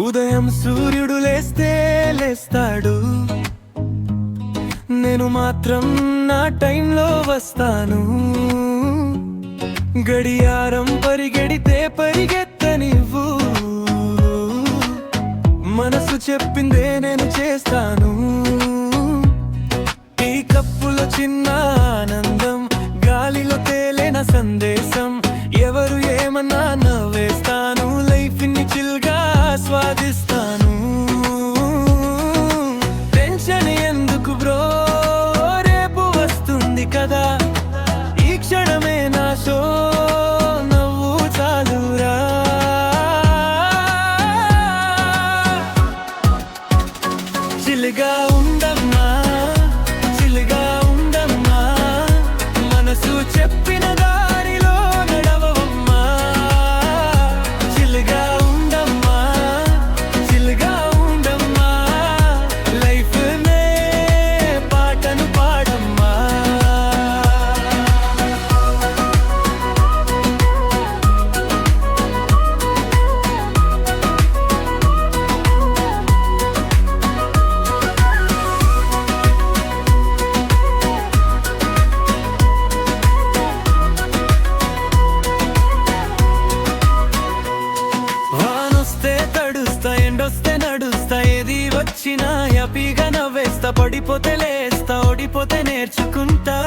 ఉదయం సూర్యుడు లేస్తాడు, నేను మాత్రం నా టైంలో వస్తాను. గడియారం పరిగెడితే పరిగెత్తనివ్వు, మనసు చెప్పిందే నేను చేస్తాను. ఈ కప్పులో చిన్న ఆనందం, గాలిలో తేలిన సందేశం, ఎవరు ఏమన్నా నవ్వేస్తాను, లైఫ్ ని చిల్గా ఆస్వాదిస్తాను. టెన్షన్ ఎందుకు బ్రో, రేపు వస్తుంది కదా, ఈ క్షణమే నా షో, నవ్వు చాలురా. చిల్గా ఉండమ్మా, చిల్గా ఉండమ్మా, మనసు చెప్పిన దారిలో నడవమ్మా. చిల్గా ఉండమ్మా, చిల్గా ఉండమ్మా, లైఫ్ నే పాటను పాడమ్మా. వానొస్తే తడుస్తా, ఎండొస్తే నడుస్తా, ఏది వచ్చినా హ్యాపీగా నవ్వేస్తా. పడిపోతే లేస్తా, ఓడిపోతే నేర్చుకుంటా.